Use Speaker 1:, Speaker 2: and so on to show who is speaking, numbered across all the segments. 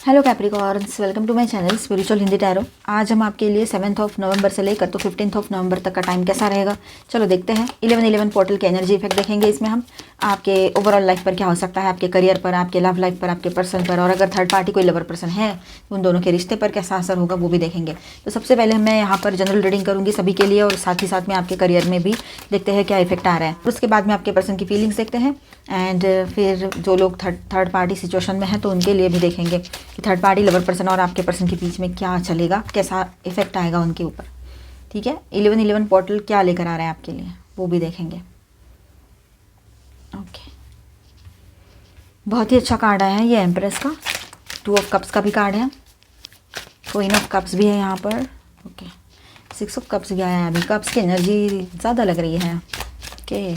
Speaker 1: Hello Capricorns, welcome to my channel spiritual Hindi tarot. आज हम आपके लिए 7 नवंबर से लेकर तो 15 नवंबर तक का टाइम कैसा रहेगा, चलो देखते हैं। 11-11 पोर्टल के एनर्जी इफेक्ट देखेंगे। इसमें हम आपके ओवरऑल लाइफ पर क्या हो सकता है, आपके करियर पर, आपके लव लाइफ पर, आपके पर्सन पर, और अगर थर्ड पार्टी कोई लवर पर्सन है तो उन दोनों के रिश्ते पर कैसा असर होगा वो भी देखेंगे। तो सबसे पहले मैं यहाँ पर जनरल रीडिंग करूँगी सभी के लिए, और साथ ही साथ में आपके करियर में भी देखते हैं क्या इफेक्ट आ रहा है। उसके बाद में आपके पर्सन की फीलिंग्स देखते हैं, एंड फिर जो लोग थर्ड पार्टी सिचुएशन में हैं तो उनके लिए भी देखेंगे कि थर्ड पार्टी लवर पर्सन और आपके पर्सन के बीच में क्या चलेगा, कैसा इफेक्ट आएगा उनके ऊपर। ठीक है, 11-11 पोर्टल क्या लेकर आ रहा है आपके लिए वो भी देखेंगे। ओके, बहुत ही अच्छा कार्ड आया है ये एम्प्रेस का। 2 ऑफ कप्स का भी कार्ड है, क्वीन ऑफ कप्स भी है यहाँ पर। ओके, 6 ऑफ कप्स भी आया है। अभी कप्स की एनर्जी ज़्यादा लग रही है। ओके,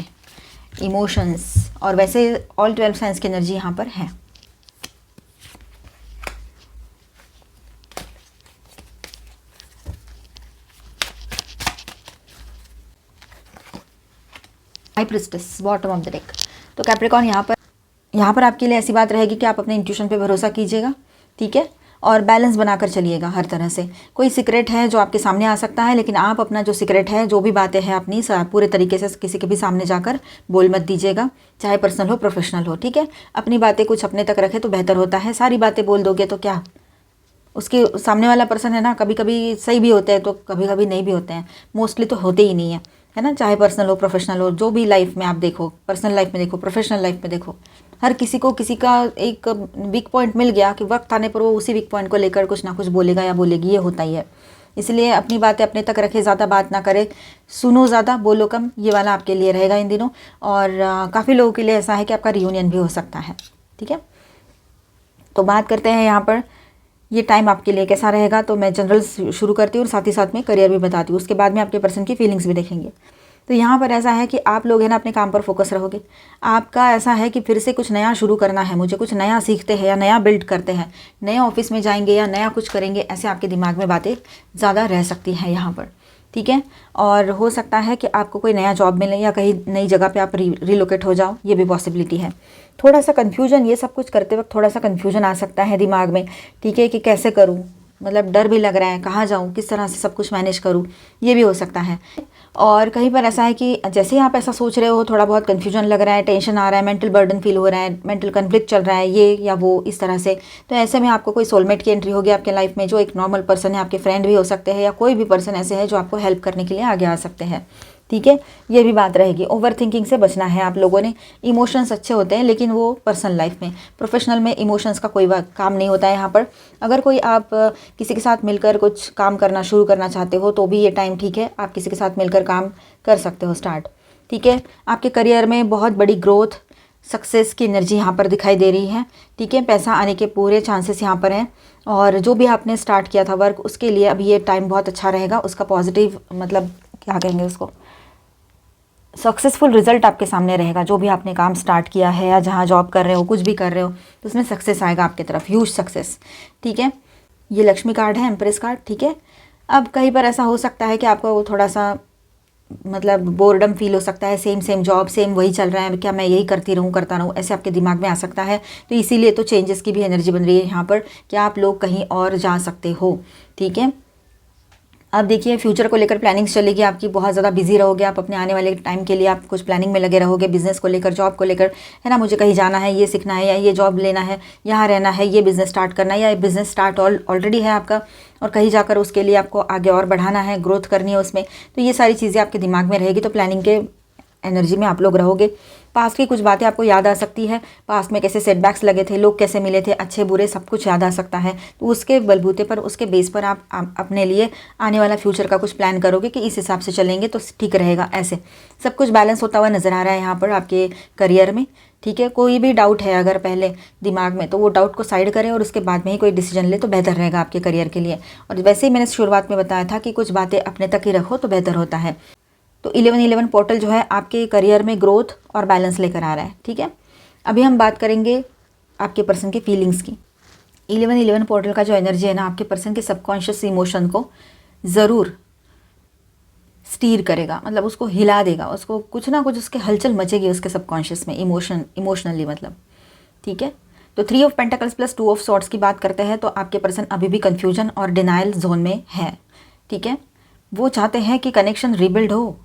Speaker 1: इमोशंस, और वैसे ऑल 12 साइंस की एनर्जी यहाँ पर है। High priestess, bottom of the deck. तो कैप्रिकॉर्न यहाँ पर आपके लिए ऐसी बात रहेगी कि आप अपने इंट्यूशन पे भरोसा कीजिएगा, ठीक है, और बैलेंस बनाकर चलिएगा हर तरह से। कोई सीक्रेट है जो आपके सामने आ सकता है, लेकिन आप अपना जो सीक्रेट है, जो भी बातें हैं अपनी, पूरे तरीके से किसी के भी सामने जाकर बोल मत दीजिएगा, चाहे पर्सनल हो प्रोफेशनल हो। ठीक है, अपनी बातें कुछ अपने तक रखें तो बेहतर होता है। सारी बातें बोल दोगे तो क्या, उसके सामने वाला पर्सन है ना, कभी कभी सही भी होते हैं तो कभी कभी नहीं भी होते हैं, मोस्टली तो होते ही नहीं है ना। चाहे पर्सनल हो प्रोफेशनल हो, जो भी लाइफ में आप देखो, पर्सनल लाइफ में देखो, प्रोफेशनल लाइफ में देखो, हर किसी को किसी का एक वीक पॉइंट मिल गया कि वक्त आने पर वो उसी वीक पॉइंट को लेकर कुछ ना कुछ बोलेगा या बोलेगी, ये होता ही है। इसलिए अपनी बातें अपने तक रखे, ज़्यादा बात ना करे, सुनो ज़्यादा बोलो कम, ये वाला आपके लिए रहेगा इन दिनों। और काफ़ी लोगों के लिए ऐसा है कि आपका रियूनियन भी हो सकता है। ठीक है, तो बात करते हैं यहाँ पर ये टाइम आपके लिए कैसा रहेगा। तो मैं जनरल शुरू करती हूँ और साथ ही साथ में करियर भी बताती हूँ, उसके बाद में आपके पर्सन की फीलिंग्स भी देखेंगे। तो यहाँ पर ऐसा है कि आप लोग हैं ना अपने काम पर फोकस रहोगे। आपका ऐसा है कि फिर से कुछ नया शुरू करना है, मुझे कुछ नया सीखते हैं या नया बिल्ड करते हैं, नए ऑफिस में जाएंगे या नया कुछ करेंगे, ऐसे आपके दिमाग में बातें ज़्यादा रह सकती हैं यहाँ पर। ठीक है, और हो सकता है कि आपको कोई नया जॉब मिले या कहीं नई जगह पे आप रिलोकेट हो जाओ, ये भी पॉसिबिलिटी है। थोड़ा सा कन्फ्यूजन, ये सब कुछ करते वक्त थोड़ा सा कन्फ्यूजन आ सकता है दिमाग में। ठीक है, कि कैसे करूँ, मतलब डर भी लग रहा है, कहाँ जाऊँ, किस तरह से सब कुछ मैनेज करूँ, ये भी हो सकता है। और कहीं पर ऐसा है कि जैसे ही आप ऐसा सोच रहे हो, थोड़ा बहुत कन्फ्यूजन लग रहा है, टेंशन आ रहा है, मेंटल बर्डन फील हो रहा है, मेंटल कन्फ्लिक्ट चल रहा है, ये या वो इस तरह से, तो ऐसे में आपको कोई सोलमेट की एंट्री होगी आपके लाइफ में, जो एक नॉर्मल पर्सन है, आपके फ्रेंड भी हो सकते हैं, या कोई भी पर्सन ऐसे है जो आपको हेल्प करने के लिए आगे आ सकते हैं। ठीक है, ये भी बात रहेगी। ओवर थिंकिंग से बचना है आप लोगों ने। इमोशंस अच्छे होते हैं लेकिन वो पर्सनल लाइफ में, प्रोफेशनल में इमोशंस का कोई काम नहीं होता है यहाँ पर। अगर कोई आप किसी के साथ मिलकर कुछ काम करना शुरू करना चाहते हो तो भी ये टाइम ठीक है, आप किसी के साथ मिलकर काम कर सकते हो स्टार्ट। ठीक है, आपके करियर में बहुत बड़ी ग्रोथ, सक्सेस की एनर्जी यहाँ पर दिखाई दे रही है। ठीक है, पैसा आने के पूरे चांसेस यहाँ पर हैं, और जो भी आपने स्टार्ट किया था वर्क, उसके लिए अभी ये टाइम बहुत अच्छा रहेगा। उसका पॉजिटिव मतलब क्या कहेंगे उसको, सक्सेसफुल रिजल्ट आपके सामने रहेगा। जो भी आपने काम स्टार्ट किया है या जहाँ जॉब कर रहे हो, कुछ भी कर रहे हो, तो उसमें सक्सेस आएगा आपकी तरफ, ह्यूज सक्सेस। ठीक है, ये लक्ष्मी कार्ड है, एम्प्रेस कार्ड। ठीक है, अब कहीं पर ऐसा हो सकता है कि आपको थोड़ा सा मतलब बोर्डम फील हो सकता है, सेम जॉब, सेम वही चल रहा है, क्या मैं यही करती रहूँ, करता रहूँ, ऐसे आपके दिमाग में आ सकता है। तो इसीलिए तो चेंजेस की भी एनर्जी बन रही है यहाँ पर कि आप लोग कहीं और जा सकते हो। ठीक है, अब देखिए फ्यूचर को लेकर प्लानिंग्स चलेगी आपकी, बहुत ज़्यादा बिजी रहोगे आप अपने आने वाले टाइम के लिए, आप कुछ प्लानिंग में लगे रहोगे, बिजनेस को लेकर, जॉब को लेकर, है ना। मुझे कहीं जाना है, ये सीखना है, या ये जॉब लेना है, यहाँ रहना है, ये बिज़नेस स्टार्ट करना है, या बिज़नेस स्टार्ट ऑलरेडी है आपका और कहीं जाकर उसके लिए आपको आगे और बढ़ाना है, ग्रोथ करनी है उसमें। तो ये सारी चीज़ें आपके दिमाग में रहेगी, तो प्लानिंग के एनर्जी में आप लोग रहोगे। पास्ट की कुछ बातें आपको याद आ सकती है, पास्ट में कैसे सेटबैक्स लगे थे, लोग कैसे मिले थे, अच्छे बुरे सब कुछ याद आ सकता है। तो उसके बलबूते पर, उसके बेस पर आप अपने लिए आने वाला फ्यूचर का कुछ प्लान करोगे कि इस हिसाब से चलेंगे तो ठीक रहेगा। ऐसे सब कुछ बैलेंस होता हुआ नज़र आ रहा है यहाँ पर आपके करियर में। ठीक है, कोई भी डाउट है अगर पहले दिमाग में, तो वो डाउट को साइड करें और उसके बाद में ही कोई डिसीजन ले तो बेहतर रहेगा आपके करियर के लिए। और वैसे ही मैंने शुरुआत में बताया था कि कुछ बातें अपने तक ही रखो तो बेहतर होता है। तो 11-11 पोर्टल जो है आपके करियर में ग्रोथ और बैलेंस लेकर आ रहा है। ठीक है, अभी हम बात करेंगे आपके पर्सन की फीलिंग्स की। 11-11 पोर्टल का जो एनर्जी है ना, आपके पर्सन के सबकॉन्शियस इमोशन को ज़रूर स्टीर करेगा, मतलब उसको हिला देगा, उसको कुछ ना कुछ उसके हलचल मचेगी उसके सबकॉन्शियस में, इमोशनली मतलब। ठीक है, तो 3 of pentacles plus 2 of swords की बात करते हैं तो आपके पर्सन अभी भी कन्फ्यूजन और डिनाइल जोन में है, ठीक है। वो चाहते हैं कि कनेक्शन रिबिल्ड हो।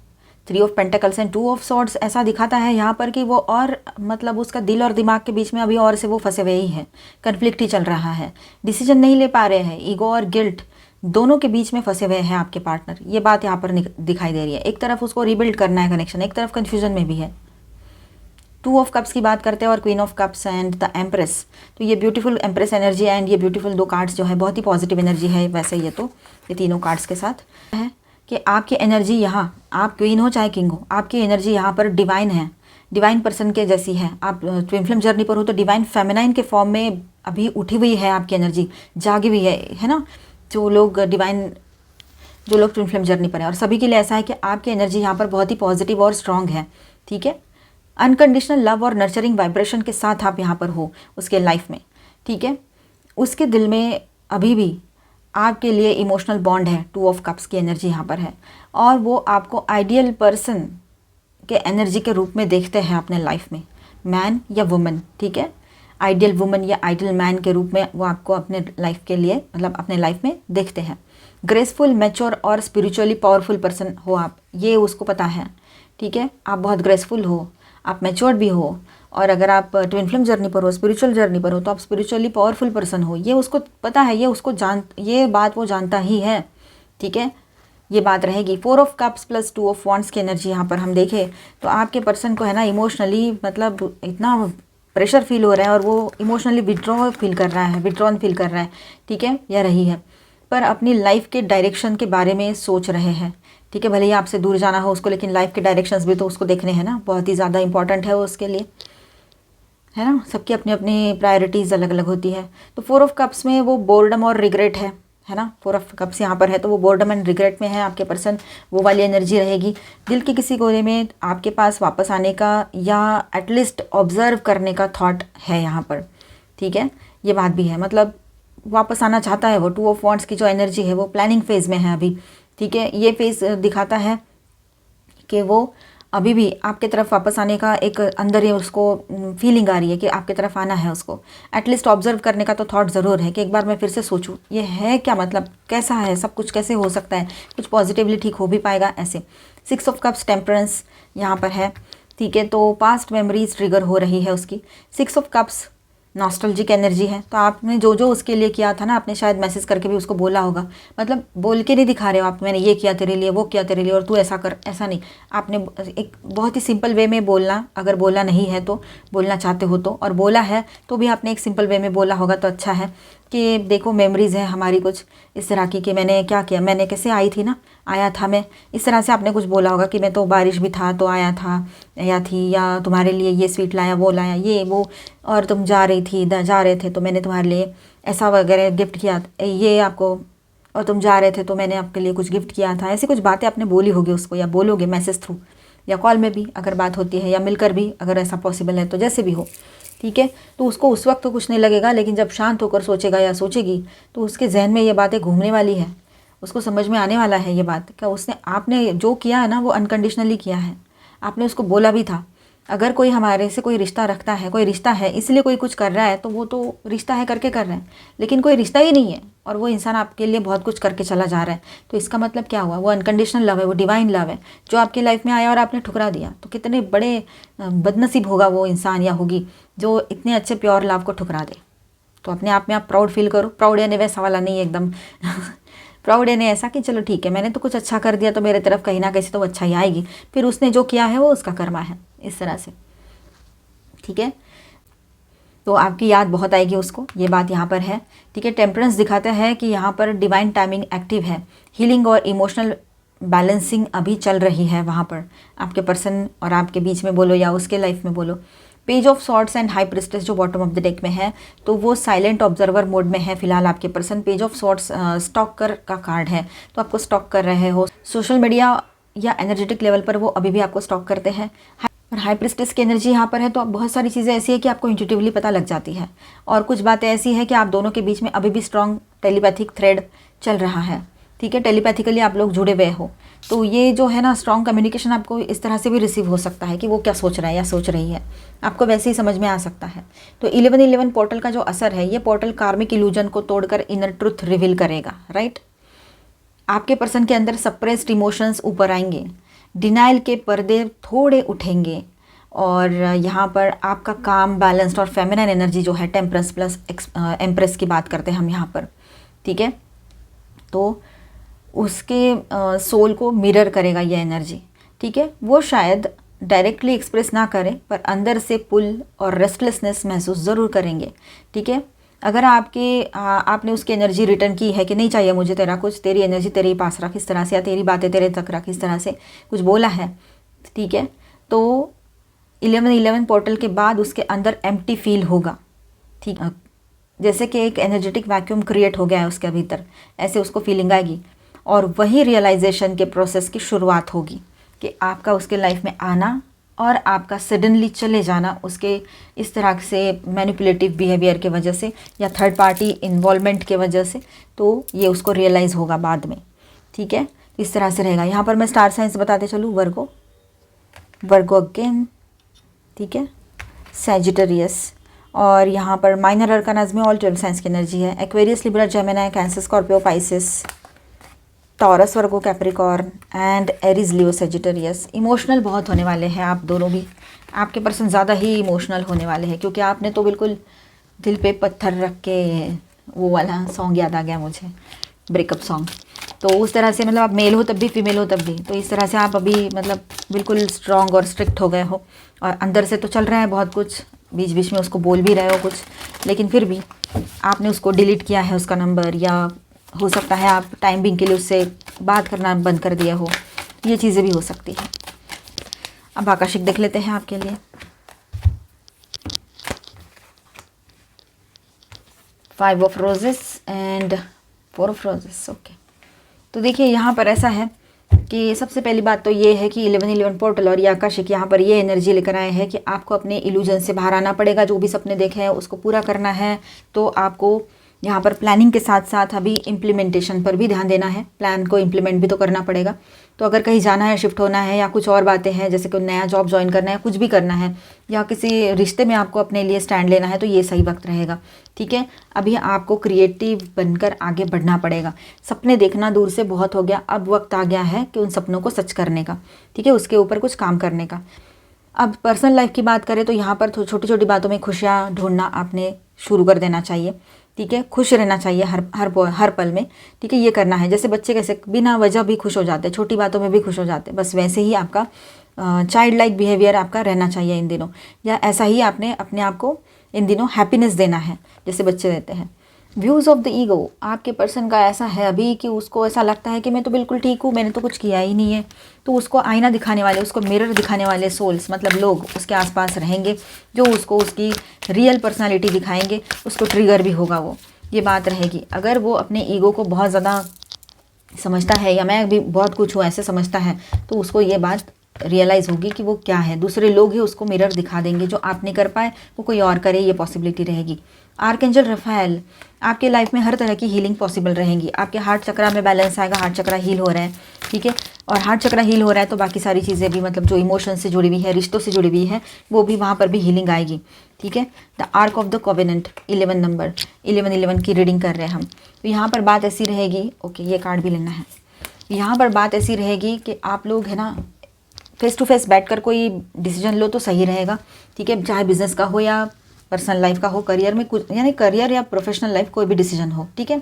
Speaker 1: 3 of pentacles and 2 of swords ऐसा दिखाता है यहाँ पर कि वो और मतलब उसका दिल और दिमाग के बीच में अभी और से वो फंसे हुए ही हैं, कन्फ्लिक्ट ही चल रहा है, डिसीजन नहीं ले पा रहे हैं, ईगो और गिल्ट दोनों के बीच में फंसे हुए हैं आपके पार्टनर। ये बात यहाँ पर दिखाई दे रही है। एक तरफ उसको रिबिल्ड करना है कनेक्शन, एक तरफ कन्फ्यूजन में भी है। 2 ऑफ कप्स की बात करते हैं और queen of cups and the empress. तो ये ब्यूटीफुल एम्प्रेस एनर्जी एंड ये ब्यूटीफुल 2 कार्ड्स जो है बहुत ही पॉजिटिव एनर्जी है। वैसे ये तीनों कार्ड्स के साथ है कि आपकी एनर्जी यहाँ, आप क्वीन हो चाहे किंग हो, आपकी एनर्जी यहाँ पर डिवाइन है, डिवाइन पर्सन के जैसी है। आप ट्विन फ्लेम जर्नी पर हो तो डिवाइन फेमिनाइन के फॉर्म में अभी उठी हुई है आपकी एनर्जी, जागी हुई है ना। जो लोग ट्विन फ्लेम जर्नी पर है, और सभी के लिए ऐसा है कि आपकी एनर्जी यहाँ पर बहुत ही पॉजिटिव और स्ट्रांग है, ठीक है। अनकंडीशनल लव और नर्चरिंग वाइब्रेशन के साथ आप यहाँ पर हो उसके लाइफ में, ठीक है। उसके दिल में अभी भी आपके लिए इमोशनल बॉन्ड है। 2 ऑफ कप्स की एनर्जी यहाँ पर है और वो आपको आइडियल पर्सन के एनर्जी के रूप में देखते हैं अपने लाइफ में, मैन या वुमन, ठीक है। आइडियल वुमन या आइडियल मैन के रूप में वो आपको अपने लाइफ के लिए मतलब अपने लाइफ में देखते हैं। ग्रेसफुल, मैच्योर और स्पिरिचुअली पावरफुल पर्सन हो आप, ये उसको पता है, ठीक है। आप बहुत ग्रेसफुल हो, आप मैच्योर्ड भी हो, और अगर आप ट्विन फ्लेम जर्नी पर हो, स्पिरिचुअल जर्नी पर हो, तो आप स्पिरिचुअली पावरफुल पर्सन हो, ये उसको पता है, ये बात वो जानता ही है, ठीक है। ये बात रहेगी। 4 of cups plus 2 of wands की एनर्जी यहाँ पर हम देखें तो आपके पर्सन को है ना इमोशनली मतलब इतना प्रेशर फील हो रहा है और वो इमोशनली विड्रॉ फील कर रहा है, विड्रॉन फील कर रहा है, ठीक है, या रही है, पर अपनी लाइफ के डायरेक्शन के बारे में सोच रहे हैं, ठीक है। भले ही आपसे दूर जाना हो उसको, लेकिन लाइफ के डायरेक्शंस भी तो उसको देखने हैं ना, बहुत ही ज़्यादा इंपॉर्टेंट है वो उसके लिए, है ना। सबकी अपनी अपनी प्रायोरिटीज़ अलग अलग होती है। तो 4 ऑफ कप्स में वो बोर्डम और रिग्रेट है ना। 4 ऑफ कप्स यहाँ पर है तो वो बोर्डम एंड रिग्रेट में है आपके पर्सन, वो वाली एनर्जी रहेगी। दिल के किसी कोने में आपके पास वापस आने का या एटलीस्ट ऑब्जर्व करने का थॉट है यहाँ पर, ठीक है। ये बात भी है, मतलब वापस आना चाहता है वो। 2 ऑफ वॉन्ड्स की जो एनर्जी है वो प्लानिंग फेज़ में है अभी, ठीक है। ये फेज़ दिखाता है कि वो अभी भी आपके तरफ वापस आने का एक अंदर ही उसको फीलिंग आ रही है कि आपके तरफ आना है उसको। एटलीस्ट ऑब्जर्व करने का तो थॉट ज़रूर है कि एक बार मैं फिर से सोचूं ये है क्या, मतलब कैसा है सब कुछ, कैसे हो सकता है, कुछ पॉजिटिवली ठीक हो भी पाएगा ऐसे। 6 ऑफ कप्स टेम्परेंस यहाँ पर है, ठीक है। तो पास्ट मेमोरीज ट्रिगर हो रही है उसकी। 6 ऑफ कप्स नॉस्टैल्जिक एनर्जी है, तो आपने जो जो उसके लिए किया था ना, आपने शायद मैसेज करके भी उसको बोला होगा, मतलब बोल के नहीं दिखा रहे हो आप, मैंने ये किया तेरे लिए, वो किया तेरे लिए और तू ऐसा कर, ऐसा नहीं। आपने एक बहुत ही सिंपल वे में बोलना, अगर बोला नहीं है तो बोलना चाहते हो तो, और बोला है तो भी आपने एक सिंपल वे में बोला होगा तो अच्छा है कि देखो मेमोरीज़ है हमारी कुछ इस तरह की कि मैंने क्या किया, मैंने कैसे आई थी ना, आया था मैं, इस तरह से आपने कुछ बोला होगा कि मैं तो बारिश भी था तो आया था या थी, या तुम्हारे लिए ये स्वीट लाया, वो लाया, ये वो, और तुम जा रहे थे तो मैंने तुम्हारे लिए ऐसा वगैरह गिफ्ट किया, ये आपको, और तुम जा रहे थे तो मैंने आपके लिए कुछ गिफ्ट किया था। ऐसी कुछ बातें आपने बोली होगी उसको, या बोलोगे मैसेज थ्रू या कॉल में भी अगर बात होती है, या मिलकर भी अगर ऐसा पॉसिबल है तो, जैसे भी हो, ठीक है। तो उसको उस वक्त तो कुछ नहीं लगेगा, लेकिन जब शांत होकर सोचेगा या सोचेगी तो उसके जहन में ये बातें घूमने वाली है, उसको समझ में आने वाला है ये बात क्या आपने जो किया है ना वो अनकंडीशनली किया है। आपने उसको बोला भी था, अगर कोई हमारे से कोई रिश्ता रखता है, कोई रिश्ता है इसलिए कोई कुछ कर रहा है तो वो तो रिश्ता है करके कर रहे हैं, लेकिन कोई रिश्ता ही नहीं है और वो इंसान आपके लिए बहुत कुछ करके चला जा रहा है, तो इसका मतलब क्या हुआ, वो अनकंडीशनल लव है, वो डिवाइन लव है जो आपकी लाइफ में आया और आपने ठुकरा दिया। तो कितने बड़े बदनसीब होगा वो इंसान या होगी जो इतने अच्छे प्योर लव को ठुकरा दे। तो अपने आप में आप प्राउड फील करो। प्राउड यानी वैसा वाला नहीं एकदम प्राउड यानी ऐसा कि चलो ठीक है, मैंने तो कुछ अच्छा कर दिया तो मेरे तरफ कहीं ना कहीं तो अच्छा ही आएगी, फिर उसने जो किया है वो उसका कर्मा है, इस तरह से, ठीक है। तो आपकी याद बहुत आएगी उसको, ये बात यहाँ पर है, ठीक है। टेम्परेंस दिखाता है कि यहाँ पर डिवाइन टाइमिंग एक्टिव है, हीलिंग और इमोशनल बैलेंसिंग अभी चल रही है वहाँ पर आपके पर्सन और आपके बीच में बोलो या उसके लाइफ में बोलो। Page of swords and high priestess जो बॉटम ऑफ द डेक में है तो वो साइलेंट ऑब्जर्वर मोड में है फिलहाल आपके person. Page of swords stalker का कार्ड है, तो आपको स्टॉक कर रहे हो सोशल मीडिया या एनर्जेटिक लेवल पर, वो अभी भी आपको स्टॉक करते हैं। और हाई प्रिस्टेस की एनर्जी यहाँ पर है तो बहुत सारी चीज़ें ऐसी है कि आपको इंट्यूटिवली पता लग जाती है, और कुछ बातें ऐसी है कि आप दोनों के बीच में अभी भी स्ट्रॉन्ग टेलीपैथिक थ्रेड चल रहा है, ठीक है, टेलीपैथिकली आप लोग जुड़े हुए हो, तो ये जो है ना स्ट्रॉन्ग कम्युनिकेशन आपको इस तरह से भी रिसीव हो सकता है कि वो क्या सोच रहा है या सोच रही है, आपको वैसे ही समझ में आ सकता है। तो 1111 पोर्टल का जो असर है, ये पोर्टल कार्मिक इल्यूजन को तोड़कर इनर ट्रुथ रिवील करेगा, राइट। आपके पर्सन के अंदर सप्रेस्ड इमोशंस ऊपर आएंगे, डिनाइल के पर्दे थोड़े उठेंगे, और यहाँ पर आपका काम बैलेंस्ड और फेमिनिन एनर्जी जो है टेम्परेंस प्लस एम्प्रेस की बात करते हैं हम यहाँ पर, ठीक है। तो उसके सोल को मिरर करेगा ये एनर्जी, ठीक है। वो शायद डायरेक्टली एक्सप्रेस ना करें पर अंदर से पुल और रेस्टलेसनेस महसूस ज़रूर करेंगे, ठीक है। अगर आपने उसकी एनर्जी रिटर्न की है कि नहीं चाहिए मुझे तेरा कुछ, तेरी एनर्जी तेरे ही पास रख इस तरह से, या तेरी बातें तेरे तक रख इस तरह से कुछ बोला है, ठीक है, तो 1111 पोर्टल के बाद उसके अंदर एम्प्टी फील होगा, ठीक, जैसे कि एक एनर्जेटिक वैक्यूम क्रिएट हो गया है उसके भीतर, ऐसे उसको फीलिंग आएगी। और वही रियलाइजेशन के प्रोसेस की शुरुआत होगी कि आपका उसके लाइफ में आना और आपका सडनली चले जाना उसके इस तरह से मैनिपुलेटिव बिहेवियर के वजह से या थर्ड पार्टी इन्वॉल्वमेंट के वजह से, तो ये उसको रियलाइज़ होगा बाद में, ठीक है। इस तरह से रहेगा। यहाँ पर मैं स्टार साइंस बताते चलूँ, वर्गो अगेन, ठीक है, सैजिटेरियस, और यहाँ पर माइनर अरकानाज में ऑल 12 साइंस की एनर्जी है, Aquarius, Libra, Gemini, cancer, Scorpio, Pisces, taurus, Virgo, Capricorn and Aries, Leo, Sagittarius. Emotional बहुत होने वाले हैं आप दोनों भी, आपके पर्सन ज़्यादा ही इमोशनल होने वाले हैं, क्योंकि आपने तो बिल्कुल दिल पे पत्थर रख के, वो वाला सॉन्ग याद आ गया मुझे, ब्रेकअप सॉन्ग। तो उस तरह से मतलब आप मेल हो तब भी, फीमेल हो तब भी, तो इस तरह से आप अभी मतलब बिल्कुल स्ट्रॉन्ग और स्ट्रिक्ट हो गए हो, और अंदर से तो चल रहा है बहुत कुछ, बीच बीच में उसको बोल भी रहे हो कुछ, लेकिन फिर भी आपने उसको डिलीट किया है उसका नंबर, या हो सकता है आप टाइम बिंग के लिए उससे बात करना बंद कर दिया हो, ये चीज़ें भी हो सकती है। अब आकाशिक देख लेते हैं आपके लिए। 5 of roses and 4 of roses, okay. तो देखिए यहाँ पर ऐसा है कि सबसे पहली बात तो ये है कि 1111 पोर्टल और ये आकाशिक यहाँ पर ये एनर्जी लेकर आए हैं कि आपको अपने इल्यूजन से बाहर आना पड़ेगा, जो भी सपने देखे हैं उसको पूरा करना है। तो आपको यहाँ पर प्लानिंग के साथ साथ अभी इम्प्लीमेंटेशन पर भी ध्यान देना है, प्लान को इम्प्लीमेंट भी तो करना पड़ेगा। तो अगर कहीं जाना है, शिफ्ट होना है, या कुछ और बातें हैं जैसे कोई नया जॉब ज्वाइन करना है, कुछ भी करना है, या किसी रिश्ते में आपको अपने लिए स्टैंड लेना है, तो ये सही वक्त रहेगा, ठीक है। अभी आपको क्रिएटिव बनकर आगे बढ़ना पड़ेगा। सपने देखना दूर से बहुत हो गया, अब वक्त आ गया है कि उन सपनों को सच करने का, ठीक है, उसके ऊपर कुछ काम करने का। अब पर्सनल लाइफ की बात करें तो यहाँ पर छोटी छोटी बातों में खुशियाँ ढूंढना आपने शुरू कर देना चाहिए, ठीक है। खुश रहना चाहिए हर पल में, ठीक है, ये करना है। जैसे बच्चे कैसे बिना वजह भी खुश हो जाते हैं, छोटी बातों में भी खुश हो जाते हैं, बस वैसे ही आपका चाइल्ड लाइक बिहेवियर आपका रहना चाहिए इन दिनों, या ऐसा ही आपने अपने आप को इन दिनों हैप्पीनेस देना है जैसे बच्चे देते हैं। व्यूज़ ऑफ द ईगो, आपके पर्सन का ऐसा है अभी कि उसको ऐसा लगता है कि मैं तो बिल्कुल ठीक हूँ, मैंने तो कुछ किया ही नहीं है। तो उसको आईना दिखाने वाले, उसको मिरर दिखाने वाले सोल्स, मतलब लोग उसके आसपास रहेंगे जो उसको उसकी रियल पर्सनालिटी दिखाएंगे, उसको ट्रिगर भी होगा, वो ये बात रहेगी। अगर वो अपने ईगो को बहुत ज़्यादा समझता है, या मैं भी बहुत कुछ हूँ ऐसे समझता है, तो उसको ये बात रियलाइज़ होगी कि वो क्या है। दूसरे लोग ही उसको मिरर दिखा देंगे, जो आप नहीं कर पाए वो कोई और करे, ये पॉसिबिलिटी रहेगी। आर्कएंजल रफाएल, आपके लाइफ में हर तरह की हीलिंग पॉसिबल रहेंगी। आपके हार्ट चक्रा में बैलेंस आएगा, हार्ट चक्रा हील हो रहा है, ठीक है, और हार्ट चक्रा हील हो रहा है तो बाकी सारी चीज़ें भी, मतलब जो इमोशन से जुड़ी हुई है, रिश्तों से जुड़ी हुई है, वो भी वहाँ पर भी हीलिंग आएगी, ठीक है। The arc of the covenant, 11 number, 1111 की रीडिंग कर रहे हैं हम। तो यहाँ पर बात ऐसी रहेगी, ओके, ये कार्ड भी लेना है। यहाँ पर बात ऐसी रहेगी कि आप लोग है ना फेस टू फेस बैठकर कोई डिसीजन लो तो सही रहेगा, ठीक है, चाहे बिजनेस का हो या पर्सनल लाइफ का हो, करियर में कुछ, यानी करियर या प्रोफेशनल लाइफ, कोई भी डिसीजन हो, ठीक है।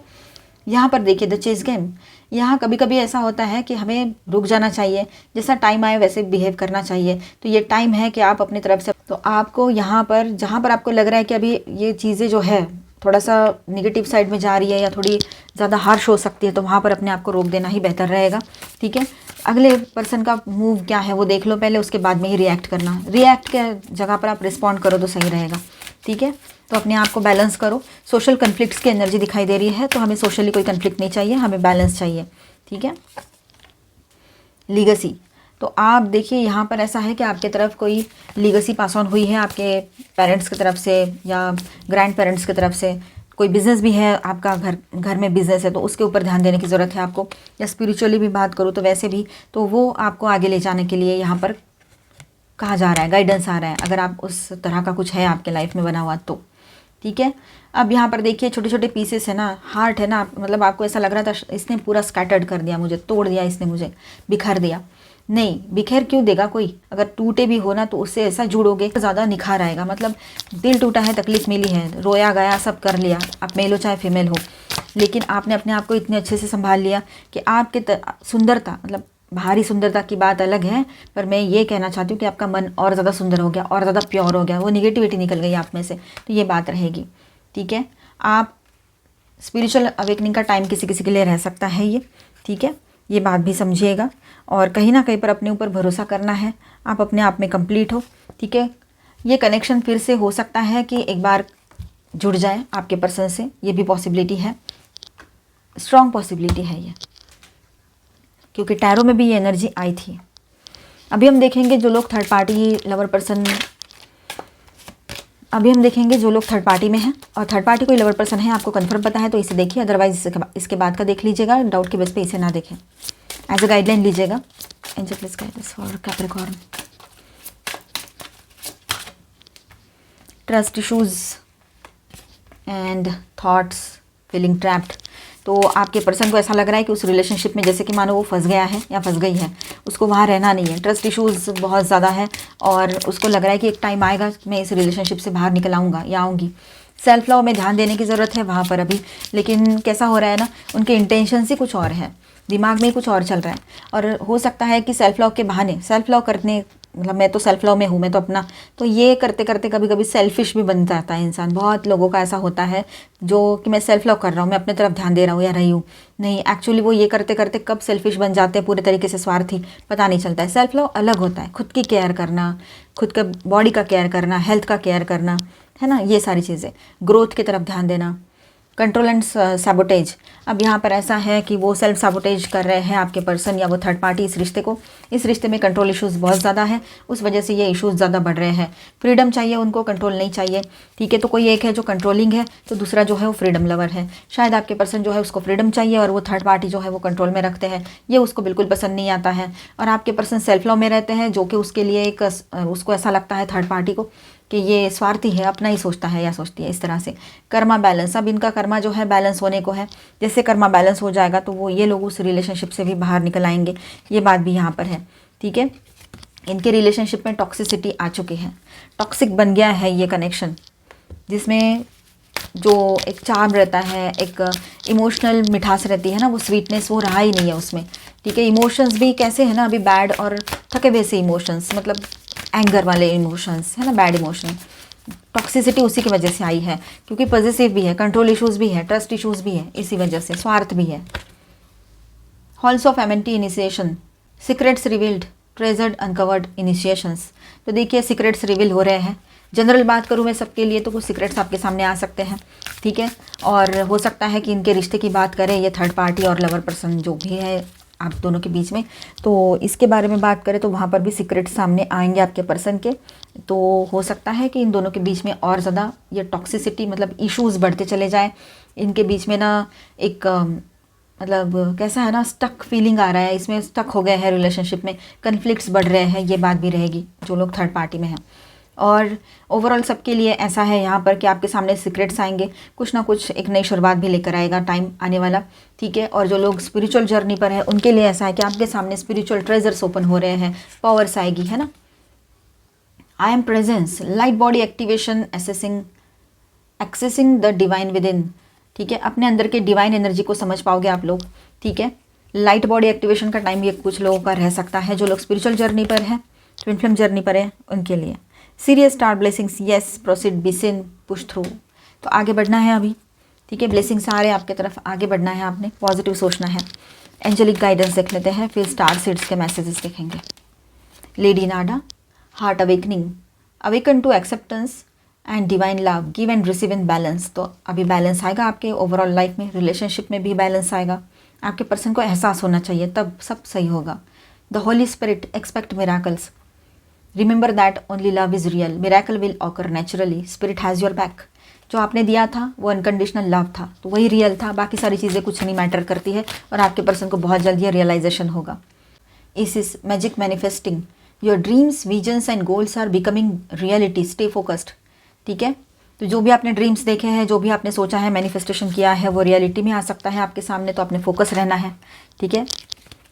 Speaker 1: यहाँ पर देखिए द चेस गेम, यहाँ कभी कभी ऐसा होता है कि हमें रुक जाना चाहिए, जैसा टाइम आए वैसे बिहेव करना चाहिए। तो ये टाइम है कि आप अपनी तरफ से, तो आपको यहाँ पर जहाँ पर आपको लग रहा है कि अभी ये चीज़ें जो है थोड़ा सा निगेटिव साइड में जा रही है या थोड़ी ज़्यादा हार्श हो सकती है, तो वहाँ पर अपने आप को रोक देना ही बेहतर रहेगा, ठीक है। अगले पर्सन का मूव क्या है वो देख लो पहले, उसके बाद में ही रिएक्ट करना। रिएक्ट के जगह पर आप रिस्पॉन्ड करो तो सही रहेगा, ठीक है। तो अपने आप को बैलेंस करो। सोशल कन्फ्लिक्ट्स की एनर्जी दिखाई दे रही है, तो हमें सोशली कोई कन्फ्लिक्ट नहीं चाहिए, हमें बैलेंस चाहिए, ठीक है। लीगेसी, तो आप देखिए यहाँ पर ऐसा है कि आपके तरफ कोई लीगेसी पास ऑन हुई है, आपके पेरेंट्स की तरफ से या ग्रैंड पेरेंट्स की तरफ से कोई बिज़नेस भी है आपका, घर में बिज़नेस है तो उसके ऊपर ध्यान देने की ज़रूरत है आपको, या स्पिरिचुअली भी बात करूँ तो वैसे भी, तो वो आपको आगे ले जाने के लिए यहाँ पर कहा जा रहा है, गाइडेंस आ रहा है, अगर आप उस तरह का कुछ है आपके लाइफ में बना हुआ तो। ठीक है, अब यहाँ पर देखिए छोटे छोटे पीसेस है ना, हार्ट है ना, मतलब आपको ऐसा लग रहा था इसने पूरा स्कैटर्ड कर दिया मुझे, तोड़ दिया इसने मुझे, बिखर दिया। नहीं, बिखेर क्यों देगा कोई, अगर टूटे भी हो ना तो उससे ऐसा जुड़ोगे तो ज़्यादा निखार आएगा। मतलब दिल टूटा है, तकलीफ मिली है, रोया गया, सब कर लिया, आप मेल हो चाहे फीमेल हो, लेकिन आपने अपने आप को इतने अच्छे से संभाल लिया कि आपके सुंदरता, मतलब बाहरी सुंदरता की बात अलग है, पर मैं ये कहना चाहती हूँ कि आपका मन और ज़्यादा सुंदर हो गया, और ज़्यादा प्योर हो गया, वो निगेटिविटी निकल गई आप में से, तो ये बात रहेगी। ठीक है, आप स्पिरिचुअल अवेकनिंग का टाइम किसी किसी के लिए रह सकता है ये। ठीक है, ये बात भी समझिएगा, और कहीं ना कहीं पर अपने ऊपर भरोसा करना है, आप अपने आप में कंप्लीट हो। ठीक है, ये कनेक्शन फिर से हो सकता है कि एक बार जुड़ जाए आपके पर्सन से, ये भी पॉसिबिलिटी है, स्ट्रॉन्ग पॉसिबिलिटी है ये, क्योंकि टैरो में भी ये एनर्जी आई थी। अभी हम देखेंगे जो लोग थर्ड पार्टी लवर पर्सन, अभी हम देखेंगे जो लोग थर्ड पार्टी में हैं और थर्ड पार्टी कोई लवर पर्सन है, आपको कंफर्म पता है तो इसे देखिए, अदरवाइज इसके बाद का देख लीजिएगा, डाउट के बेस पे इसे ना देखें, एज अ गाइडलाइन लीजिएगा। Angel please guide us for Capricorn. Trust issues and thoughts, feeling trapped. तो आपके पर्सन को ऐसा लग रहा है कि उस रिलेशनशिप में जैसे कि मानो वो फंस गया है या फंस गई है, उसको वहाँ रहना नहीं है, ट्रस्ट इश्यूज़ बहुत ज़्यादा है, और उसको लग रहा है कि एक टाइम आएगा मैं इस रिलेशनशिप से बाहर निकल आऊँगा या आऊँगी। सेल्फ लव में ध्यान देने की ज़रूरत है वहाँ पर अभी, लेकिन कैसा हो रहा है ना, उनके इंटेंशन ही कुछ और है, दिमाग में कुछ और चल रहा है, और हो सकता है कि सेल्फ लव के बहाने, सेल्फ लव करने, मतलब मैं तो सेल्फ लव में हूँ, मैं तो अपना, तो ये करते करते कभी कभी सेल्फिश भी बन जाता है इंसान। बहुत लोगों का ऐसा होता है जो कि मैं सेल्फ लव कर रहा हूँ, मैं अपने तरफ ध्यान दे रहा हूँ या रही हूँ, नहीं एक्चुअली वो ये करते करते कब सेल्फिश बन जाते हैं, पूरे तरीके से स्वार्थी, पता नहीं चलता है। सेल्फ लव अलग होता है, खुद की केयर करना, खुद का बॉडी का केयर करना, हेल्थ का केयर करना, है ना, ये सारी चीज़ें, ग्रोथ की तरफ ध्यान देना। कंट्रोल एंड सैबोटेज, अब यहाँ पर ऐसा है कि वो सेल्फ सैबोटेज कर रहे हैं आपके पर्सन या वो थर्ड पार्टी इस रिश्ते को, इस रिश्ते में कंट्रोल इश्यूज़ बहुत ज़्यादा है, उस वजह से ये इश्यूज़ ज़्यादा बढ़ रहे हैं। फ्रीडम चाहिए उनको, कंट्रोल नहीं चाहिए। ठीक है, तो कोई एक है जो कंट्रोलिंग है, तो दूसरा जो है वो फ्रीडम लवर है। शायद आपके पर्सन जो है उसको फ्रीडम चाहिए और वो थर्ड पार्टी जो है वो कंट्रोल में रखते हैं, ये उसको बिल्कुल पसंद नहीं आता है। और आपके पर्सन सेल्फ लव में रहते हैं, जो कि उसके लिए एक, उसको ऐसा लगता है थर्ड पार्टी को कि ये स्वार्थी है, अपना ही सोचता है या सोचती है, इस तरह से। कर्मा बैलेंस, अब इनका कर्मा जो है बैलेंस होने को है, जैसे कर्मा बैलेंस हो जाएगा तो वो ये लोग उस रिलेशनशिप से भी बाहर निकल आएंगे, ये बात भी यहाँ पर है। ठीक है, इनके रिलेशनशिप में टॉक्सिसिटी आ चुकी है, टॉक्सिक बन गया है ये कनेक्शन, जिसमें जो एक चार्म रहता है, एक इमोशनल मिठास रहती है ना, वो स्वीटनेस वो रहा ही नहीं है उसमें। ठीक है, इमोशंस भी कैसे है ना अभी बैड और थके हुए से इमोशंस, मतलब एंगर वाले इमोशंस है ना, बैड इमोशन, टॉक्सिसिटी उसी की वजह से आई है, क्योंकि पॉजिटिव भी है, कंट्रोल इश्यूज़ भी है, ट्रस्ट इश्यूज़ भी है, इसी वजह से स्वार्थ भी है। Halls of Amenti initiation, secrets revealed, treasured uncovered initiations. तो देखिए सीक्रेट्स रिवील हो रहे हैं, जनरल बात करूँ मैं सबके लिए तो कुछ सीक्रेट्स आपके सामने आ सकते हैं। ठीक है, और हो सकता है कि इनके रिश्ते की बात करें, ये थर्ड पार्टी और लवर पर्सन जो भी है आप दोनों के बीच में, तो इसके बारे में बात करें तो वहाँ पर भी सीक्रेट सामने आएंगे आपके पर्सन के। तो हो सकता है कि इन दोनों के बीच में और ज़्यादा ये टॉक्सिसिटी, मतलब इश्यूज़ बढ़ते चले जाए इनके बीच में ना, एक मतलब कैसा है ना, स्टक फीलिंग आ रहा है, इसमें स्टक हो गए हैं रिलेशनशिप में, कन्फ्लिक्ट्स बढ़ रहे हैं, ये बात भी रहेगी जो लोग थर्ड पार्टी में हैं। और ओवरऑल सबके लिए ऐसा है यहाँ पर कि आपके सामने सीक्रेट्स आएंगे, कुछ ना कुछ एक नई शुरुआत भी लेकर आएगा टाइम आने वाला। ठीक है, और जो लोग स्पिरिचुअल जर्नी पर है उनके लिए ऐसा है कि आपके सामने स्पिरिचुअल ट्रेजर्स ओपन हो रहे हैं, पावर्स आएगी, है ना। I am presence, light body activation, accessing the divine with in. ठीक है, अपने अंदर के डिवाइन एनर्जी को समझ पाओगे आप लोग। ठीक है, लाइट बॉडी एक्टिवेशन का टाइम ये कुछ लोगों का रह सकता है, जो लोग स्पिरिचुअल जर्नी पर है, ट्विन फ्लेम जर्नी पर है, उनके लिए। Sirius star blessings, yes proceed बिसिन पुश थ्रू, तो आगे बढ़ना है अभी। ठीक है, ब्लेसिंग्स आ रहे हैं आपके तरफ, आगे बढ़ना है आपने, पॉजिटिव सोचना है। एंजेलिक गाइडेंस देख लेते हैं, फिर स्टार सीड्स के मैसेजेस देखेंगे। Lady Nada, heart awakening, awaken to acceptance and divine love, give and receive in balance. तो अभी बैलेंस आएगा आपके ओवरऑल लाइफ में, रिलेशनशिप में भी बैलेंस आएगा, आपके पर्सन को एहसास होना चाहिए, तब सब सही होगा। The Holi spirit, expect miracles, remember that only love is real, miracle will occur naturally, spirit has your back. जो आपने दिया था वो अनकंडीशनल लव था, तो वही रियल था, बाकी सारी चीज़ें कुछ नहीं मैटर करती है और आपके पर्सन को बहुत जल्दी रियलाइजेशन होगा। इस magic manifesting your dreams, visions and goals are becoming reality, stay focused. ठीक है, तो जो भी आपने ड्रीम्स देखे हैं, जो भी आपने सोचा है, मैनिफेस्टेशन किया है, वो रियलिटी में आ सकता है आपके सामने, तो आपने फोकस रहना है। ठीक है,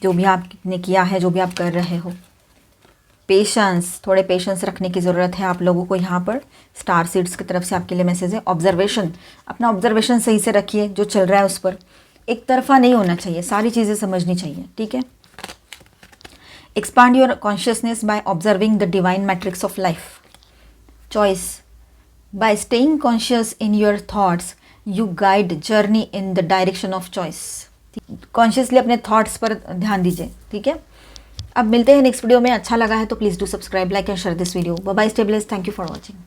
Speaker 1: जो भी आपने किया है, जो भी आप कर रहे हो, पेशेंस, थोड़े पेशेंस रखने की ज़रूरत है आप लोगों को। यहाँ पर स्टार सीड्स की तरफ से आपके लिए मैसेज है। ऑब्जर्वेशन, अपना ऑब्जर्वेशन सही से रखिए, जो चल रहा है उस पर एक तरफा नहीं होना चाहिए, सारी चीज़ें समझनी चाहिए। ठीक है, expand your consciousness by observing the divine matrix of life. Choice, bye staying conscious in your thoughts you guide journey in the direction of choice. Consciously अपने थॉट्स पर ध्यान दीजिए। ठीक है, अब मिलते हैं नेक्स्ट वीडियो में। अच्छा लगा है तो please do subscribe, like and share this video. Bye bye, stay blessed, thank you for watching.